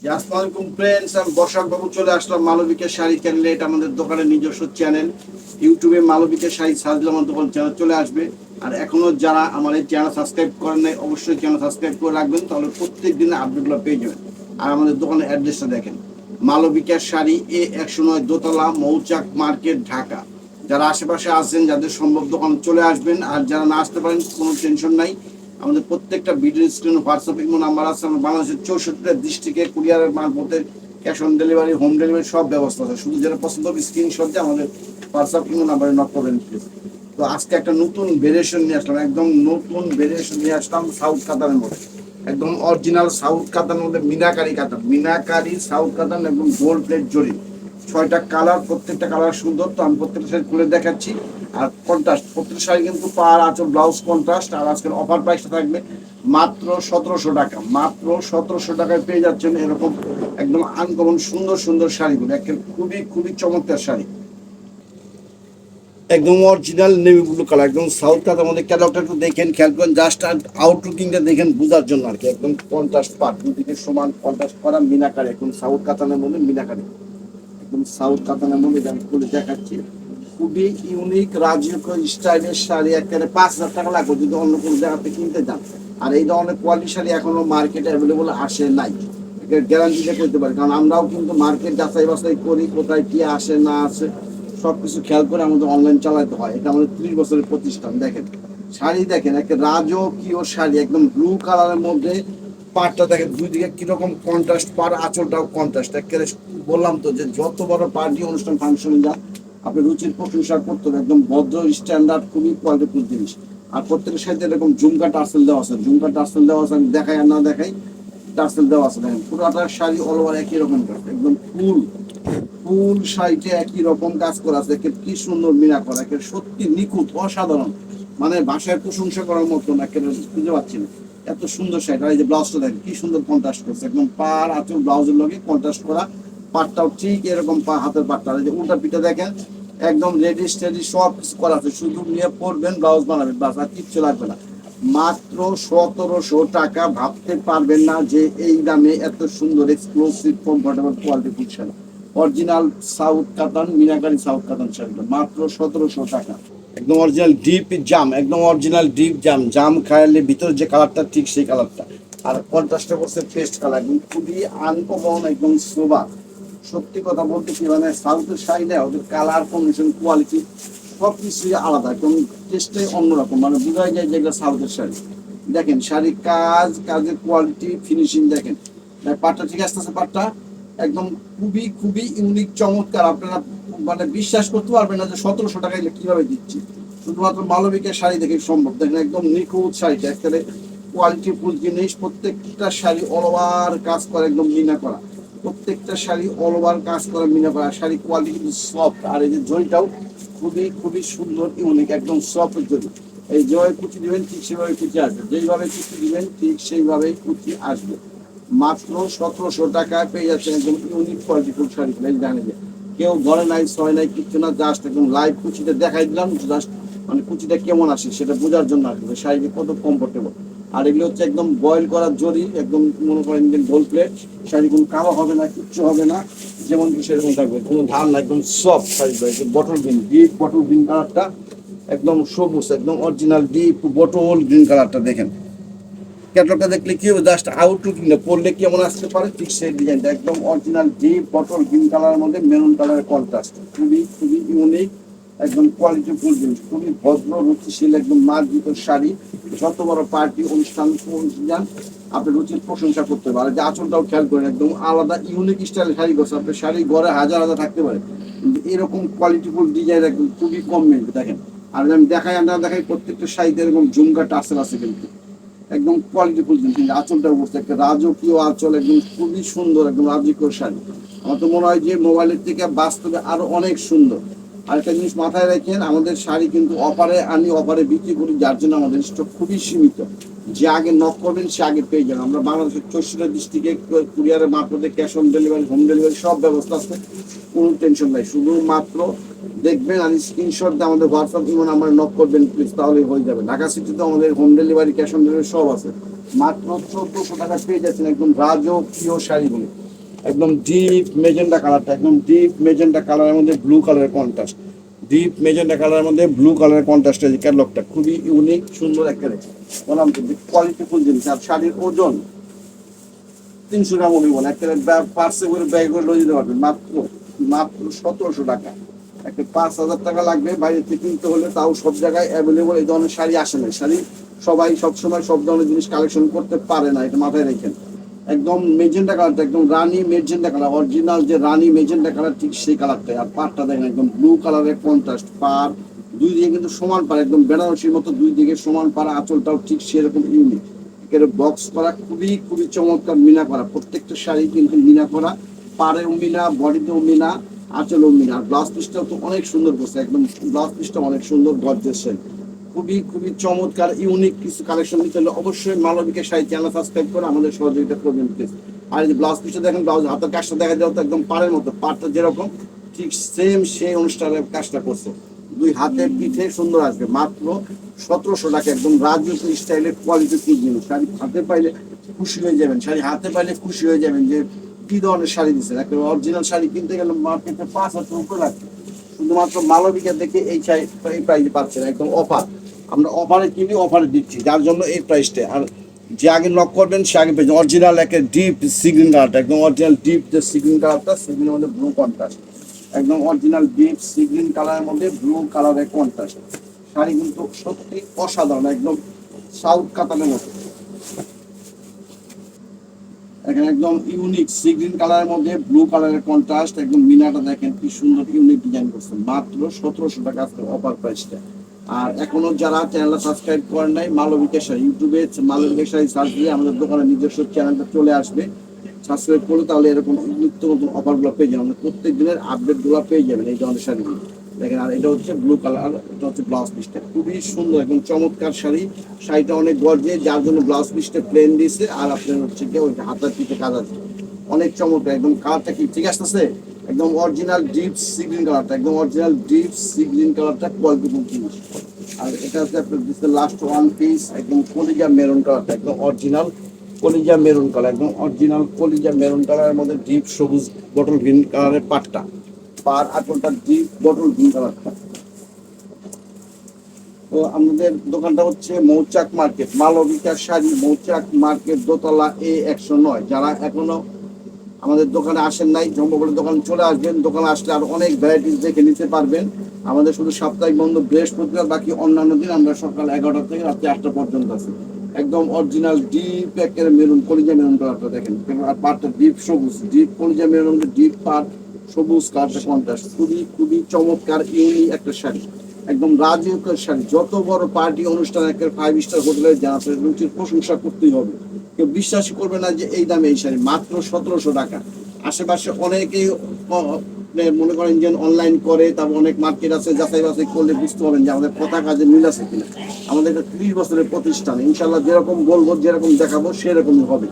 আসসালামু আলাইকুম ফ্রেন্ডস, আমি বর্ষাক বাবু চলে আসলাম মালবিকের শাড়ি চ্যানেলে। এটা আমাদের দোকানের নিজস্ব চ্যানেল। ইউটিউবে মালবিকের শাড়ি সার্চ দিলে আমার দোকান চ্যানেল চলে আসবে। আর এখনো যারা আমার এই চ্যানেল সাবস্ক্রাইব করেন নাই, অবশ্যই চ্যানেল সাবস্ক্রাইব করে রাখবেন, তাহলে প্রত্যেক দিনের আপডেটগুলো পেয়ে যাবেন। আর আমাদের দোকানের অ্যাড্রেসটা দেখেন, মালবিকের শাড়ি, A 109 দোতলা, মৌচাক মার্কেট, ঢাকা। যারা আশেপাশে আসেন, যাদের সম্ভব দোকান চলে আসবেন। আর যারা না আসতে পারেন, কোনো টেনশন নাই, আমাদের প্রত্যেকটা ভিডিও স্ক্রিনে হোয়াটসঅ্যাপ ইমো নাম্বার আছে। আমরা বাংলাদেশের 64টা ডিস্ট্রিক্টে কুরিয়ারের মারফতে cash on delivery, home delivery সব ব্যবস্থা আছে। শুধু যেটা পছন্দ হবে স্ক্রিনশট দিয়ে আমাদের হোয়াটসঅ্যাপ ইমো নাম্বারে নক করবেন প্লিজ। তো আজকে একটা নতুন ভেরিয়েশন নিয়ে আসলাম, একদম নতুন ভেরিয়েশন নিয়ে আসলাম সাউথ কাতানের মধ্যে। একদম অরিজিনাল সাউথ কাতানের মধ্যে মিনাকারি কাতান, মিনাকারি সাউথ কাতান, একদম গোল্ড প্লেট জড়ি। 6টা কালার, প্রত্যেকটা কালার সুন্দর। তো আমি প্রত্যেকটা শাড়ি খুলে দেখাচ্ছি। আর কন্ট্রাস্ট, প্রত্যেকটা শাড়ি কিন্তু পার আঁচল ব্লাউজ কন্ট্রাস্ট। আর আজকের অফার প্রাইসটা থাকবে মাত্র 1700 টাকা। মাত্র 1700 টাকায় পেয়ে যাচ্ছেন এরকম একদম আনকমন সুন্দর সুন্দর শাড়িগুলো। একের খুবই খুবই চমৎকার শাড়ি, একদম অরিজিনাল নেভি ব্লু কালার, একদম সাউথ কাতার মধ্যে। ক্যাটালগটা একটু দেখেন, খেয়াল করেন, জাস্ট আউটলুকিংটা দেখেন বোঝার জন্য আর কি। একদম কন্ট্রাস্ট পাট, দুদিকে সমান কন্ট্রাস্ট করা মিনাকারি, একদম সাউথ কাতানের মধ্যে মিনাকারি, একদম সাউথ কাতানের মধ্যে। আমি খুলে দেখাচ্ছি, খুবই ইউনিক রাজকীয় স্টাইলের শাড়ি। একেবারে 5,000 টাকা লাগবে যদি অন্য কোনো জায়গাতে কিনতে যান। আর এই ধরনের কোয়ালিটি শাড়ি এখনো মার্কেটে অ্যাভেলেবল আসে নাই, গ্যারান্টিটা করতে পারি। কারণ আমরাও কিন্তু মার্কেট যাচাই বাছাই করি, কোথায় কি আসে না আসে সব কিছু খেয়াল করে আমাদের অনলাইন চালাতে হয়। এটা আমাদের 30 বছরের প্রতিষ্ঠান। দেখেন শাড়ি, দেখেন একটা রাজকীয় শাড়ি, একদম ব্লু কালারের মধ্যে। পাটটা দেখেন দুই দিকে কিরকম কন্ট্রাস্ট, পার আঁচলটাও কন্ট্রাস্ট। একেবারে বললাম তো যে যত বড় পার্টি অনুষ্ঠান ফাংশনে যান, আপনি রুচির প্রশংসা করতে হবে। একদম ভদ্র স্ট্যান্ডার্ড, খুবই কোয়ালিটিফুল জিনিস। আর প্রত্যেকের সাথে এরকম ঝুমকা টার্সেল দেওয়া আছে, ঝুমকা টার্সেল দেওয়া আছে। আমি দেখাই আর না দেখাই, টার্সেল দেওয়া আছে। দেখেন পুরোটা শাড়ি অল ওভার একই রকম কাজ, একদম ফুল ফুল শাড়িতে একই রকম কাজ করা আছে। কি সুন্দর মিনা করা, একেবারে সত্যি নিখুঁত, অসাধারণ। মানে ভাষায় প্রশংসা করার মতন একেবারে খুঁজে পাচ্ছি না, এত সুন্দর শাড়ি। আর এই যে ব্লাউজটা দেখেন কি সুন্দর কন্ট্রাস্ট করছে, একদম পার আঁচল ব্লাউজের লগে কন্ট্রাস্ট করা। পাটটাও ঠিক এরকম হাতের পাটটা। এই যে উল্টা পিঠে দেখেন, একদম রেডি স্টেডি সব কিছু করা আছে, শুধু নিয়ে পরবেন, ব্লাউজ বানাবেন, বাস আর কিচ্ছু লাগবে না। মাত্র 1700 টাকা। ভাবতে পারবেন না যে এই দামে এত সুন্দর exclusive comfortable quality food sari. Original south কাতান, মিনাকারি সাউথ কাতান শাড়িটা মাত্র 1700 টাকা। একদম অরিজিনাল ডিপ জাম, একদম অরিজিনাল ডিপ জাম, জাম খায়ালে ভিতরে যে কালারটা ঠিক সেই কালারটা। আর কন্ট্রাস্টটা করছে পেস্ট কালার, একদম খুবই আনকমন, একদম সোবার। সত্যি কথা বলতে কি, মানে সাউথের শাড়িটা ওদের কালার কম্বিনেশন কোয়ালিটি সব কিছুই আলাদা, একদম টেস্টে অন্যরকম। মানে বোঝাই যায় যেগুলো সাউথের শাড়ি। দেখেন শাড়ির কাজ, কাজের কোয়ালিটি, ফিনিশিং দেখেন। পাটটা ঠিক আসতেছে, পাটটা একদম খুবই খুবই ইউনিক চমৎকার। আপনারা মানে বিশ্বাস করতে পারবেন না যে 1700 টাকায় কিভাবে দিচ্ছি। শুধুমাত্র মালবিকের শাড়ি দেখে সম্ভব। দেখেন একদম নিখুঁত শাড়িটা, একেবারে কোয়ালিটি ফুল জিনিস। প্রত্যেকটা শাড়ি অল ওভার কাজ করা, একদম মিনা করা। প্রত্যেকটা শাড়ি অল ওভার কাজ করা, মিনা করা। শাড়ি কোয়ালিটি কিন্তু সফট। আর এই যে জরিটাও খুবই খুবই সুন্দর, ইউনিক, একদম সফট জরি। এই যেভাবে কুচি দিবেন ঠিক সেভাবে কুচি আসবে, যেইভাবে কুচি দিবেন ঠিক সেইভাবেই কুচি আসবে। মাত্র 1700 টাকায় পেয়ে যাচ্ছেন একদম ইউনিক কোয়ালিটি ফুল শাড়ি। জানেন যে কেউ ঘরে নাই, ছয় নাই, কিচ্ছু না, জাস্ট একদম লাইভ কুচিটা দেখাই দিলাম। জাস্ট মানে কুচিটা কেমন আসে সেটা বোঝার জন্য আসবে শাড়ি কত কমফোর্টেবল। আর এগুলো হচ্ছে একদম বয়েল করা জরি, একদম মনে করেন যে গোল্ড প্লেট। শাড়ি কোনো কালো হবে না, কিচ্ছু হবে না, যেমন কি সেরকম থাকবে, কোনো ধান না, একদম soft sari. Bottle green, deep bottle green কালারটা, একদম সবুজ, একদম অরিজিনাল ডিপ বটল গ্রিন কালারটা। দেখেন ক্যাটলগটা দেখলে কি হবে, জাস্ট আউটলুকিং না, পরলে কেমন আসতে পারে ঠিক সেই ডিজাইনটা। একদম অরিজিনাল ডিপ বটল গ্রিন কালারের মধ্যে মেরুন কালারের কন্ট্রাস্ট, খুবই খুবই ইউনিক, একদম কোয়ালিটি ফুল জিনিস, খুবই ভদ্র রুচিশীল, একদম মার্জিত শাড়ি। যত বড় পার্টি অনুষ্ঠান যান, আপনি রুচির প্রশংসা করতে পারে। যে আঁচলটাও খেয়াল করেন, একদম আলাদা ইউনিক স্টাইলের শাড়ি করছে। আপনার শাড়ি ঘরে হাজার হাজার থাকতে পারে, কিন্তু এরকম কোয়ালিটিফুল ডিজাইন একদম খুবই কম মিলবে। দেখেন আর আমি দেখাই আর না দেখাই, প্রত্যেকটা শাড়িতে এরকম ঝুমকা টাসেল আছে কিন্তু, একদম কোয়ালিটিফুল জিনিস। আঁচলটা বসছে একটা রাজকীয় আঁচল, একদম খুবই সুন্দর, একদম রাজকীয় শাড়ি। আমার তো মনে হয় যে মোবাইলের থেকে বাস্তবে আরো অনেক সুন্দর। আর একটা জিনিস মাথায় রাখেন, আমাদের শাড়ি কিন্তু অফারে আনি, অফারে বিক্রি করি, যার জন্য আমাদের স্টক খুবই সীমিত। যে আগে নক করবেন সে আগে পেয়ে যাবেন। আমরা বাংলাদেশের 64টা ডিস্ট্রিক্টে কুরিয়ারের মারফতে cash on delivery, home delivery সব ব্যবস্থা আছে, কোনো টেনশন নাই। শুধুমাত্র দেখবেন আর স্ক্রিনশট দিয়ে আমাদের হোয়াটসঅ্যাপ ইমো নাম্বারে নক করবেন প্লিজ, তাহলেই হয়ে যাবে। ঢাকা সিটিতে আমাদের home delivery, cash on delivery সব আছে। মাত্র 1400 টাকা পেয়ে যাচ্ছেন একদম রাজকীয় শাড়িগুলো। একদম ডিপ মেজেন্ডা কালারটা, একদম ডিপ মেজেন্ডা কালারের মধ্যে ব্লু কালারের কন্ট্রাস্ট, ডিপ মেজেন্ডা কালারের মধ্যে ব্লু কালারের কন্ট্রাস্ট। এই ক্যাটলগটা খুবই ইউনিক সুন্দর একটা বললাম তো কোয়ালিটিফুল জিনিস। আর শাড়ির ওজন 300 গ্রাম হবে বলে একটা পার্সে করে ব্যাগ করে লয়ে যেতে পারবেন মাত্র মাত্র 1700 টাকা। একটা 5000 টাকা লাগবে বাইরে থেকে কিনতে হলে, তাও সব জায়গায় অ্যাভেলেবল এই ধরনের শাড়ি আসে না। শাড়ি সবাই সবসময় সব ধরনের জিনিস কালেকশন করতে পারে না, এটা মাথায় রেখেন। একদম মেজেন্টা কালারটা, একদম রানী মেজেন্টা কালার, অরিজিনাল যে রানী মেজেন্টা কালার ঠিক সেই কালারটাই। আর পাড়টা দেখেন একদম ব্লু কালারের কন্ট্রাস্ট, পাড় দুই দিকে কিন্তু সমান পাড়, একদম বেনারসির মতো দুই দিকে সমান পাড়, আঁচলটাও ঠিক সেরকম ইউনিক। বক্স করা খুবই খুবই চমৎকার মিনা করা, প্রত্যেকটা শাড়ি কিন্তু মিনা করা, পাড়েও মিনা, বডিতেও মিনা, আঁচলেও মিনা। আর ব্লাউজ পিসটাও তো অনেক সুন্দর করছে, একদম ব্লাউজ পিসটা অনেক সুন্দর গর্জিয়াস। খুবই খুবই চমৎকার ইউনিক কিছু কালেকশন নিতে হলে অবশ্যই মালবিকা শাড়ি চ্যানেল সাবস্ক্রাইব করে আমাদের সহযোগিতা করবেন প্লিজ। আর এই যে ব্লাউজ পিসটা দেখেন, ব্লাউজ হাতের কাজটা দেখা যাও তো একদম পাড়ের মতো, পাড়টা যেরকম ঠিক সেম সেই অনুষ্ঠানের কাজটা করছে। দুই হাতের পিঠে সুন্দর আসবে, মাত্র 1700 টাকা। একদম রাজনীতি স্টাইলের কোয়ালিটি জিনিস, শাড়ি হাতে পাইলে খুশি হয়ে যাবেন, শাড়ি হাতে পাইলে খুশি হয়ে যাবেন যে কি ধরনের শাড়ি দিচ্ছেন। একটা অরিজিনাল শাড়ি কিনতে গেলে মার্কেটে 5000 উপরে লাগবে, শুধুমাত্র মালবিকা থেকে এই প্রাইসে পাচ্ছেন, একদম অফার। আমরা অফারে কিনি, অফারে দিচ্ছি, যার জন্য এই প্রাইসটা। আর যে আগে লক করবেন সে আগে পেয়েছেন অরিজিনাল একটা ডিপ সিগ্রিন কালারটা, একদম অরিজিনাল ডিপ যে সিগ্রিন কালারটা, সিগ্রিনের মধ্যে ব্লু কন্ট্রাস্ট, একদম অরিজিনাল ডিপ সিগ্রিন কালারের মধ্যে ব্লু কালারের কন্ট্রাস্ট। শাড়ি কিন্তু সত্যি অসাধারণ, একদম সাউথ কাতানের মতো। এখানে একদম ইউনিক সি গ্রিন কালারের মধ্যে ব্লু কালারের কন্ট্রাস্ট, একদম মিনাটা দেখেন কি সুন্দর ইউনিক ডিজাইন করছেন, মাত্র 1700 টাকা আজকে অফার প্রাইসটা। আর এখনো যারা চ্যানেলটা সাবস্ক্রাইব করেন নাই, মালবিকা শাড়ি ইউটিউবে মালবিকা শাড়ি সার্চ দিয়ে আমাদের দোকানের নিজস্ব চ্যানেলটা চলে আসবে, সাবস্ক্রাইব করলে তাহলে এরকম নিত্য নতুন অফারগুলো পেয়ে যাবেন, প্রত্যেক দিনের আপডেটগুলো পেয়ে যাবেন এই ধরনের শাড়িগুলো দেখেন। আর এটা হচ্ছে ব্লু কালার, এটা হচ্ছে ব্লাউজ পিসটা খুবই সুন্দর, একদম চমৎকার শাড়ি। শাড়িটা অনেক গর্জে, যার জন্য ব্লাউজ পিসটা প্লেন দিয়েছে, আর আপনার হচ্ছে কি ওই হাতার পিঠে কাজ আছে, অনেক চমৎকার। একদম কালারটা কি ঠিক আসতেছে, একদম অরিজিনাল ডিপ সি গ্রিন কালারটা, একদম অরিজিনাল ডিপ সি গ্রিন কালারটা কোয়ালিটিফুল জিনিস। আর এটা হচ্ছে আপনার দিচ্ছে লাস্ট ওয়ান পিস, একদম কলিজা মেরুন কালারটা, একদম অরিজিনাল কলিজা মেরুন কালার, একদম অরিজিনাল কলিজা মেরুন কালারের মধ্যে ডিপ সবুজ বটল গ্রিন কালারের পাটটা, পার আঁচলটা ডিপ বটল গ্রিন কালারটা। তো আমাদের দোকানটা হচ্ছে মৌচাক মার্কেট, মালবিকা শাড়ি মৌচাক মার্কেট, দোতলা A109। যারা এখনো আমাদের দোকানে আসেন নাই, জম্বলের দোকানে চলে আসবেন, দোকানে আসলে আর অনেক ভ্যারাইটিস দেখে নিতে পারবেন। আমাদের শুধু সাপ্তাহিক বন্ধ বৃহস্পতিবার, বাকি অন্যান্য দিন আমরা সকাল 11টা থেকে রাত্রি 8টা পর্যন্ত আছি। একদম অরিজিনাল ডিপ একের মেরুন কলিজা মেরুন কালারটা দেখেন, আর পাটটা ডিপ সবুজ, ডিপ কলিজা মেরুন, ডিপ পাট সবুজ কালারটা কন্ট্রাস্ট, খুবই খুবই চমৎকার ইউনিক একটা শাড়ি, একদম রাজকীয় শাড়ি। যত বড় পার্টি অনুষ্ঠান, একটা 5 স্টার হোটেলের জানাতে রুচির প্রশংসা করতেই হবে। কেউ বিশ্বাসই করবে না যে এই দামে এই শাড়ি, মাত্র 1700 টাকা। আশেপাশে অনেকেই মনে করেন যে অনলাইন করে, তারপর অনেক মার্কেট আছে, যাচাই বাছাই করলে বুঝতে পারবেন যে আমাদের কথা কাজে মিল আছে কিনা। আমাদের একটা 30 বছরের প্রতিষ্ঠান, ইনশাল্লাহ যেরকম বলবো যেরকম দেখাবো সেরকমই হবে।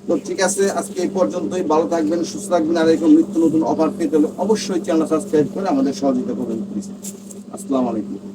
তো ঠিক আছে, আজকে এই পর্যন্তই। ভালো থাকবেন, সুস্থ থাকবেন। আর এরকম নিত্য নতুন অফার পেতে হলে অবশ্যই চ্যানেল সাবস্ক্রাইব করে আমাদের সহযোগিতা করবেন প্লিজ। আসসালামু আলাইকুম।